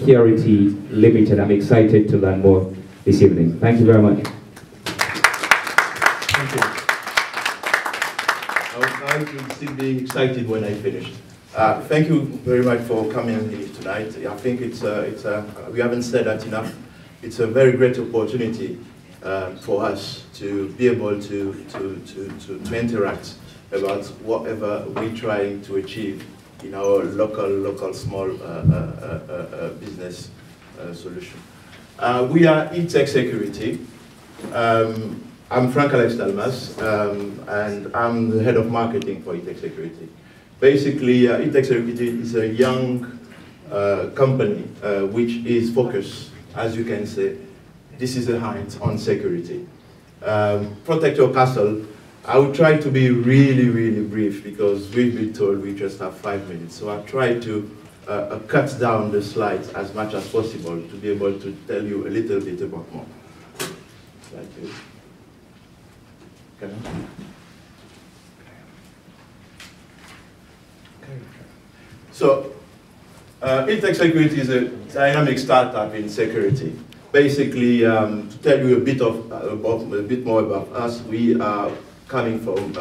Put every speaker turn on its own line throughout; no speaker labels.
Security Limited. I'm excited to learn more this evening. Thank you very much.
Thank you. I will still be excited when I finish. Thank you very much for coming here tonight. I think we haven't said that enough. It's a very great opportunity for us to be able to interact about whatever we're trying to achieve in our local small business solution. We are eTech Security. I'm Frank Alex Dalmas, and I'm the head of marketing for eTech Security. Basically, eTech Security is a young company which is focused, as you can see. This is a hint on security. Protect your castle. I will try to be really brief because we've been told we just have 5 minutes. So I'll try to cut down the slides as much as possible to be able to tell you a little bit about more. Slide, please. Okay. So, eTech Security is a dynamic startup in security. Basically, to tell you a bit more about us, we are coming from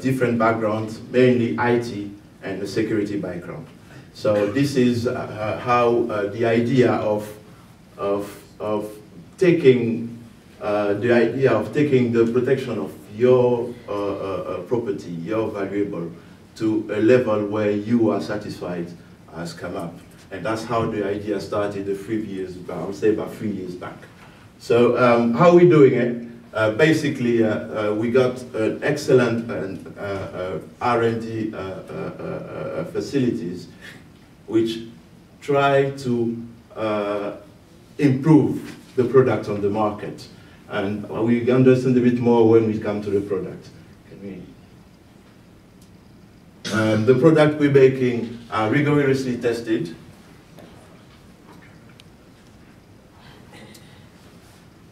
different backgrounds, mainly IT and a security background. So this is how the idea of taking the protection of your property, your valuable, to a level where you are satisfied has come up. And that's how the idea started I would say about 3 years back. So how are we doing it? Basically, we got an excellent R&D facilities which try to improve the product on the market. And we understand a bit more when we come to the product. The product we're making are rigorously tested.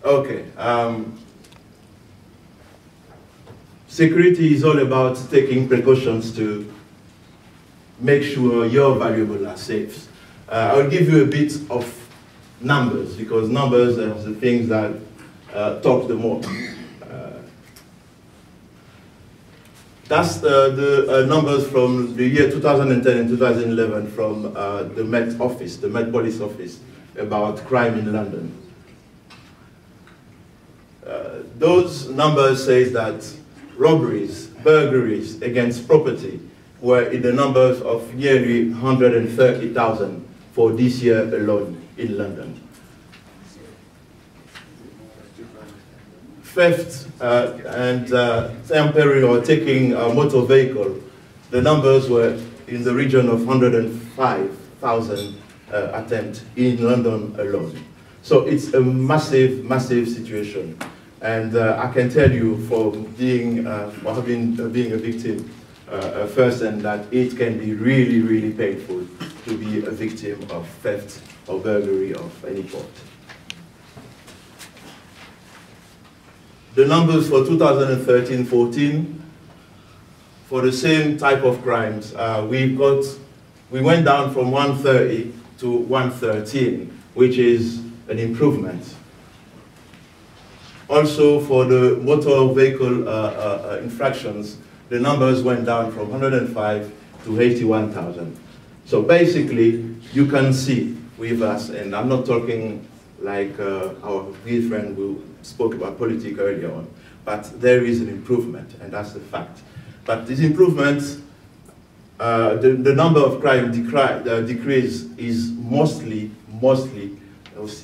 Okay. Security is all about taking precautions to make sure your valuables are safe. I'll give you a bit of numbers because numbers are the things that talk the most. That's the numbers from the year 2010 and 2011 from the Met Office, the Met Police Office, about crime in London. Those numbers say that robberies, burglaries against property were in the numbers of nearly 130,000 for this year alone in London. Theft and tampering or taking a motor vehicle, the numbers were in the region of 105,000 attempts in London alone. So it's a massive situation. And I can tell you from being a victim firsthand that it can be really painful to be a victim of theft or burglary of any sort. The numbers for 2013-14, for the same type of crimes, we went down from 130 to 113, which is an improvement. Also, for the motor vehicle infractions, the numbers went down from 105 to 81,000. So basically, you can see with us, and I'm not talking like our dear friend who spoke about politics earlier on, but there is an improvement, and that's the fact. But this improvement, the number of crime decrease is mostly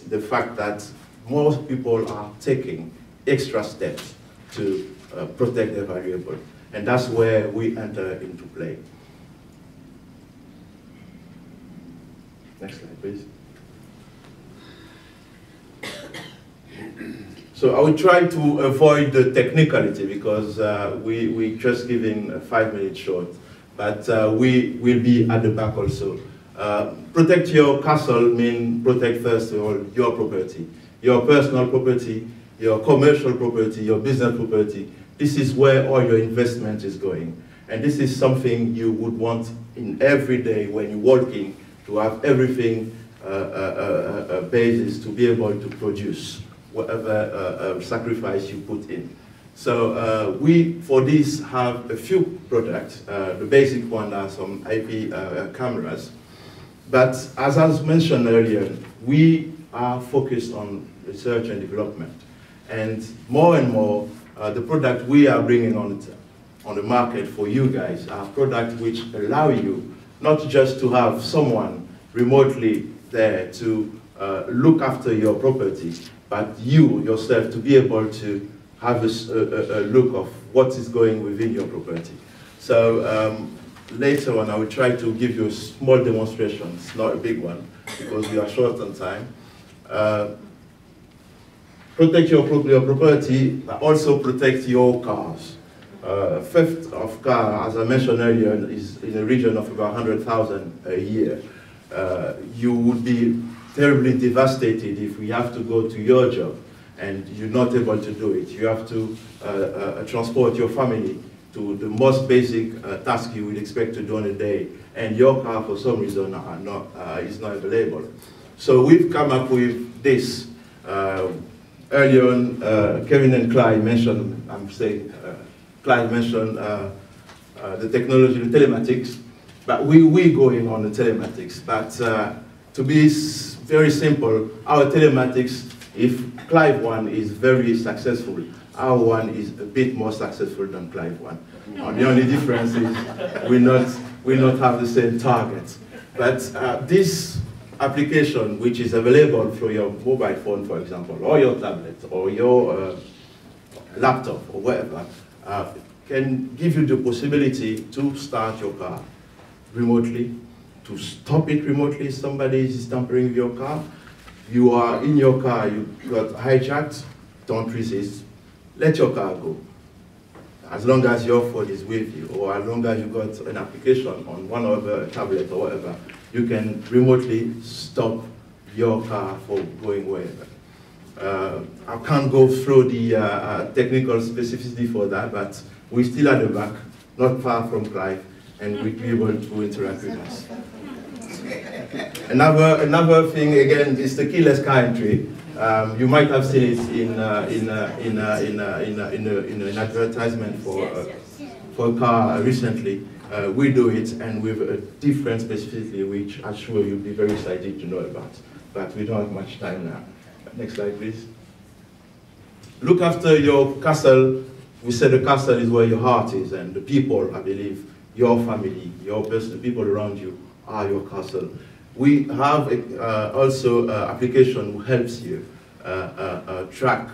the fact that most people are taking extra steps to protect their valuable. And that's where we enter into play. Next slide, please. So I will try to avoid the technicality because we're just giving a 5 minutes short, but we will be at the back also. Protect your castle means protect first of all your property, your personal property, your commercial property, your business property. This is where all your investment is going. And this is something you would want in every day when you're working, to have everything basis to be able to produce whatever sacrifice you put in. So we, for this, have a few products. The basic one are some IP cameras. But as I mentioned earlier, we are focused on research and development. And more, the product we are bringing on the market for you guys are products which allow you not just to have someone remotely there to look after your property, but you yourself to be able to have a look of what is going within your property. So later on I will try to give you a small demonstration. It's not a big one because we are short on time. Protect your property, but also protect your cars. Theft of car, as I mentioned earlier, is in the region of about 100,000 a year. You would be terribly devastated if we have to go to your job and you're not able to do it. You have to transport your family to the most basic task you would expect to do on a day, and your car for some reason is not available. So we've come up with this. Earlier on, Kevin and Clyde mentioned, Clyde mentioned the technology, the telematics, but we're going on the telematics. But to be very simple, our telematics, if Clyde one is very successful, our one is a bit more successful than Clyde one. The only difference is we not have the same target. But this application, which is available for your mobile phone, for example, or your tablet, or your laptop, or whatever, can give you the possibility to start your car remotely, to stop it remotely if somebody is tampering with your car. You are in your car, you got hijacked, don't resist, let your car go. As long as your phone is with you, or as long as you got an application on one of a tablet or whatever, you can remotely stop your car from going wherever. I can't go through the technical specificity for that, but we're still at the back, not far from Clive, and we'll be able to interact with us. Another thing, again, is the keyless car entry. You might have seen it in an advertisement for a car recently. We do it, and with a different specificity, which I'm sure you'll be very excited to know about. But we don't have much time now. Next slide, please. Look after your castle. We said the castle is where your heart is, and the people, I believe, your family, your person, the people around you are your castle. We have also an application who helps you track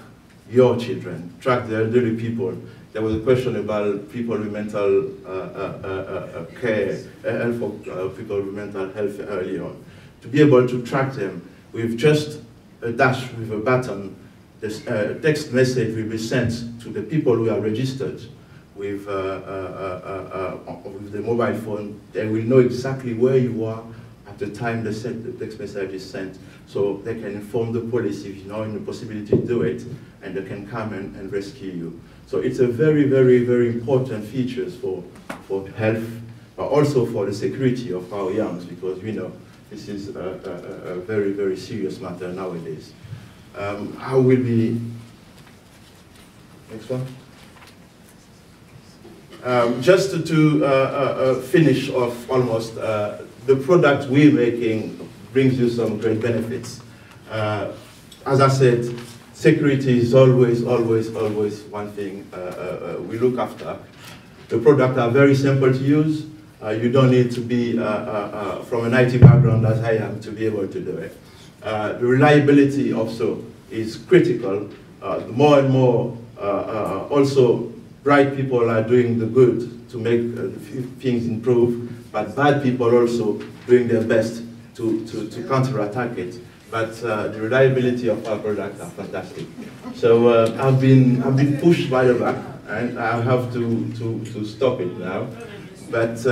your children, track the elderly people. There was a question about people with mental care, health for people with mental health early on. To be able to track them with just a dash with a button, this text message will be sent to the people who are registered with the mobile phone. They will know exactly where you are at the time the text message is sent, so they can inform the police if you're not in the possibility to do it, and they can come and rescue you. So it's a very, very, very important features for health, but also for the security of our youngs, because we know this is a very, very serious matter nowadays. How will be, next one? Just to finish off almost, the product we're making brings you some great benefits. As I said, security is always one thing we look after. The products are very simple to use. You don't need to be from an IT background as I am to be able to do it. The reliability also is critical. More and more also bright people are doing the good to make things improve, but bad people also doing their best to counterattack it. But the reliability of our products are fantastic. So I've been pushed by the back, and I have to stop it now. But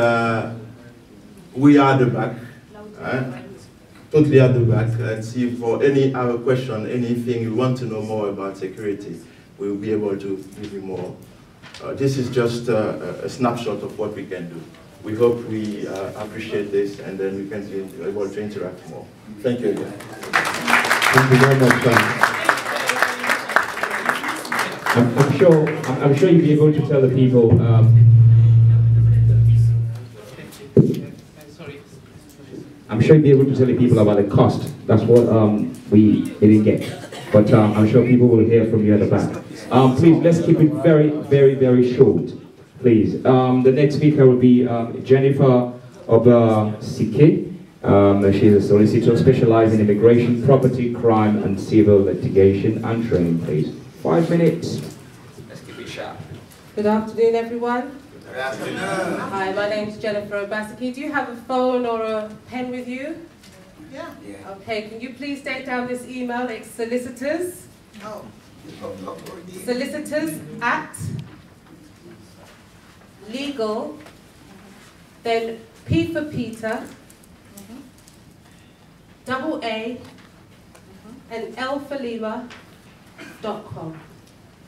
we are the back, totally at the back. And see, for any other question, anything you want to know more about security, we'll be able to give you more. This is just a snapshot of what we can do. we hope we appreciate this, and then we can be able to interact more. Thank you again.
Thank you very much, I'm sure you'll be able to tell the people. I'm sure you'll be able to tell the people about the cost. That's what we didn't get. But I'm sure people will hear from you at the back. Please, let's keep it very, very, very short. Please. The next speaker will be Jennifer Obasike. She's a solicitor specializing in immigration, property, crime, and civil litigation and training. Please. 5 minutes.
Let's keep it sharp.
Good afternoon, everyone.
Good afternoon.
Hi, my name's Jennifer Obasike. Do you have a phone or a pen with you?
Yeah.
Okay, can you please take down this email? It's solicitors.
Oh.
Solicitors at legal, then P for Peter, double A, and L for Lima.com.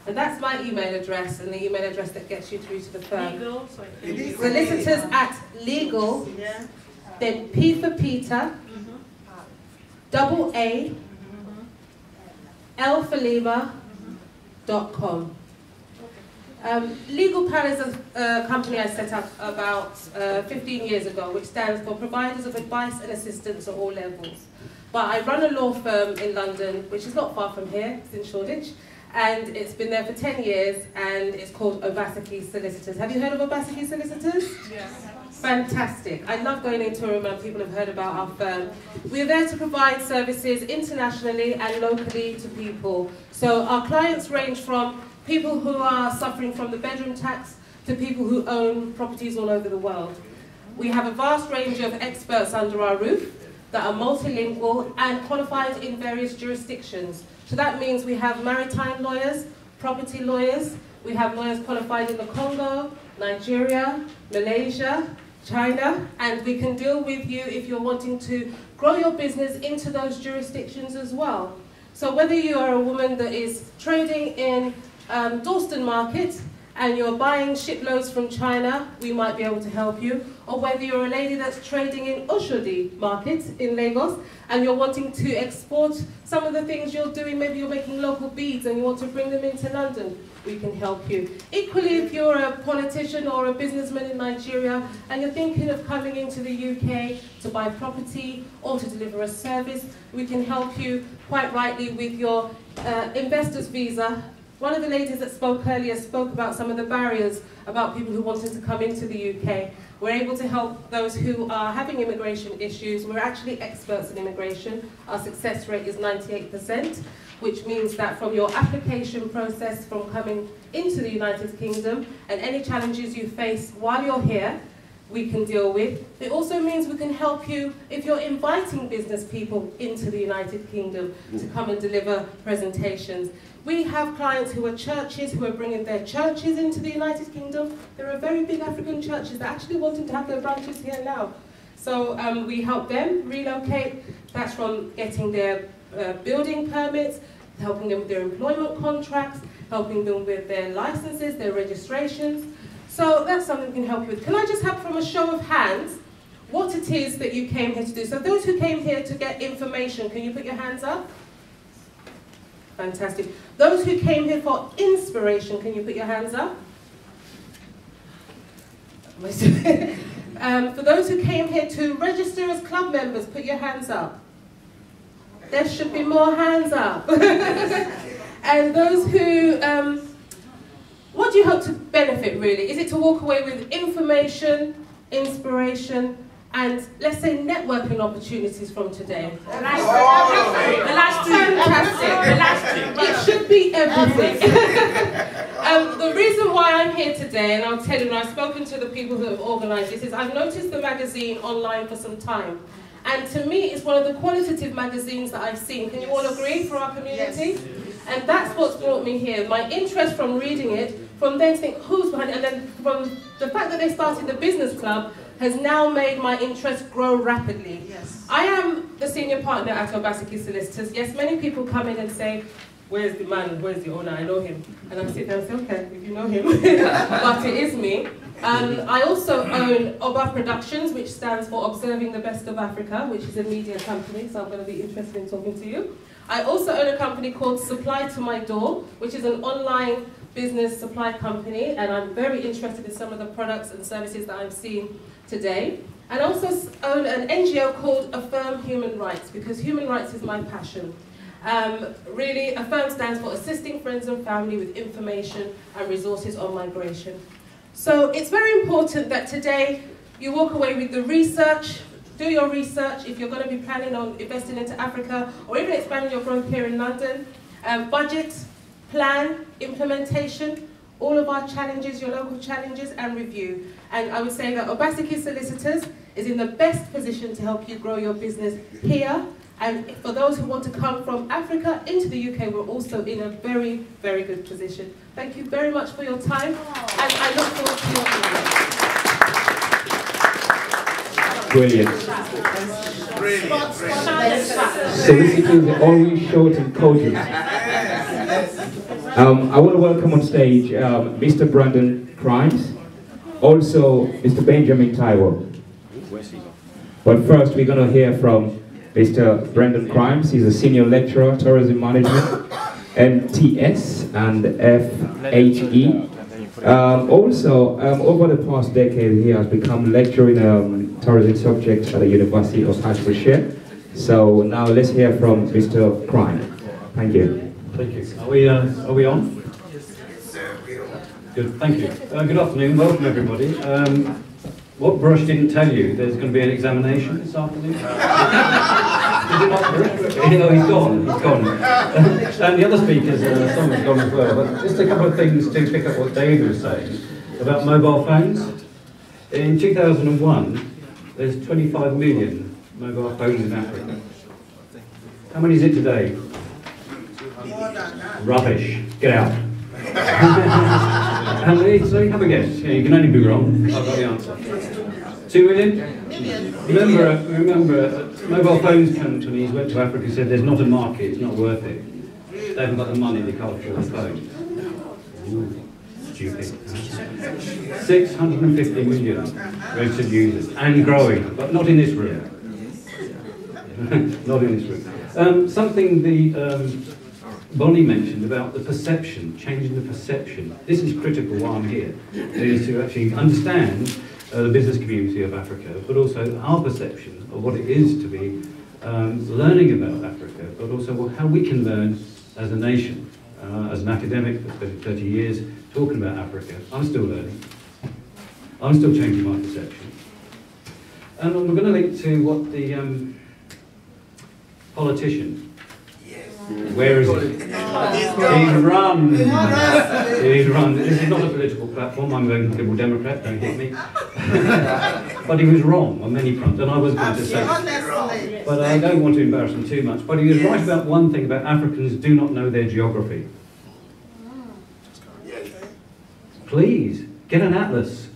And that's my email address, and the email address that gets you through to the firm.
Legal,
Solicitors at legal,
yeah.
then P for Peter, double A, L for Lima.com. Legal Pal is a company I set up about 15 years ago, which stands for Providers of Advice and Assistance at All Levels. But I run a law firm in London, which is not far from here, it's in Shoreditch, and it's been there for 10 years, and it's called Obasike Solicitors. Have you heard of Obasike Solicitors?
Yes.
Fantastic. I love going into a room and people have heard about our firm. We're there to provide services internationally and locally to people. So our clients range from people who are suffering from the bedroom tax to people who own properties all over the world. We have a vast range of experts under our roof that are multilingual and qualified in various jurisdictions. So that means we have maritime lawyers, property lawyers, we have lawyers qualified in the Congo, Nigeria, Malaysia, China, and we can deal with you if you're wanting to grow your business into those jurisdictions as well. So whether you are a woman that is trading in Dalston Market and you're buying shiploads from China, we might be able to help you. Or whether you're a lady that's trading in Oshodi Market in Lagos and you're wanting to export some of the things you're doing, maybe you're making local beads and you want to bring them into London, we can help you. Equally, if you're a politician or a businessman in Nigeria and you're thinking of coming into the UK to buy property or to deliver a service, we can help you quite rightly with your investor's visa. One of the ladies that spoke earlier spoke about some of the barriers about people who wanted to come into the UK. We're able to help those who are having immigration issues. We're actually experts in immigration. Our success rate is 98%, which means that from your application process from coming into the United Kingdom and any challenges you face while you're here, we can deal with. It also means we can help you if you're inviting business people into the United Kingdom to come and deliver presentations. We have clients who are churches who are bringing their churches into the United Kingdom. There are very big African churches that are actually wanting to have their branches here now. So we help them relocate. That's from getting their building permits, helping them with their employment contracts, helping them with their licenses, their registrations. So that's something we can help you with. Can I just have from a show of hands what it is that you came here to do? So those who came here to get information, can you put your hands up? Fantastic. Those who came here for inspiration, can you put your hands up? For those who came here to register as club members, put your hands up. There should be more hands up. And those who, what do you hope to benefit really? Is it to walk away with information, inspiration, and let's say networking opportunities from today? The last fantastic. It should be everything. The reason why I'm here today, and I'll tell you, and I've spoken to the people who have organised this, is I've noticed the magazine online for some time. And to me, it's one of the qualitative magazines that I've seen. Can you all agree for our community? Yes. And that's what's brought me here. My interest from reading it, from then think who's behind it, and then from the fact that they started the business club has now made my interest grow rapidly. Yes. I am the senior partner at Obasike Solicitors. Yes, many people come in and say, where's the man, where's the owner, I know him. And I sit there and say, okay, if you know him, but it is me. I also own OBA Productions, which stands for Observing the Best of Africa, which is a media company, so I'm going to be interested in talking to you. I also own a company called Supply to My Door, which is an online business supply company, and I'm very interested in some of the products and services that I'm seeing today. And I also own an NGO called Affirm Human Rights, because human rights is my passion. Really, Affirm stands for Assisting Friends and Family with Information and Resources on Migration. So it's very important that today you walk away with the research. Do your research if you're going to be planning on investing into Africa or even expanding your growth here in London. Budget, plan, implementation, all of our challenges, your local challenges, and review. And I would say that Obaseki Solicitors is in the best position to help you grow your business here. And for those who want to come from Africa into the UK, we're also in a very, very good position. Thank you very much for your time, and I look forward to your feedback.
Brilliant. Solicitors are always short and cogent. I want to welcome on stage Mr. Brandon Crimes, also Mr. Benjamin Taiwo. But first we're going to hear from Mr. Brandon Crimes. He's a senior lecturer, tourism management, MTS and FHE. Over the past decade, he has become lecturer in tourism subjects at the University of Hertfordshire. So now let's hear from Mr. Crimes. Thank you.
Thank you. Are we on? Good, thank you. Good afternoon, welcome everybody. What Brush didn't tell you, there's going to be an examination this afternoon. Is it not Brush? No, he's gone, and the other speakers, some have gone as well. But just a couple of things to pick up what David was saying about mobile phones. In 2001, there's 25 million mobile phones in Africa. How many is it today? Rubbish. Get out. And so have a guess. Yeah, you can only be wrong. I've got the answer. 2 million? Remember, mobile phones companies went to Africa and said there's not a market, it's not worth it. They haven't got the money, they can't afford a phone. Ooh, stupid. 650 million registered users, and growing, but not in this room. Not in this room. Something the Bonnie mentioned about the perception, changing the perception. This is critical while I'm here, is to actually understand the business community of Africa, but also our perception of what it is to be learning about Africa, but also how we can learn as a nation. As an academic for 30 years, talking about Africa, I'm still learning. I'm still changing my perception. And we're going to link to what the politician, where is he? He's run. He's run. This is not a political platform. I'm a Liberal Democrat, don't hit me. But he was wrong on many fronts, and I was going to say, but I don't want to embarrass him too much. But he was right about one thing, about Africans do not know their geography. Please, get an atlas.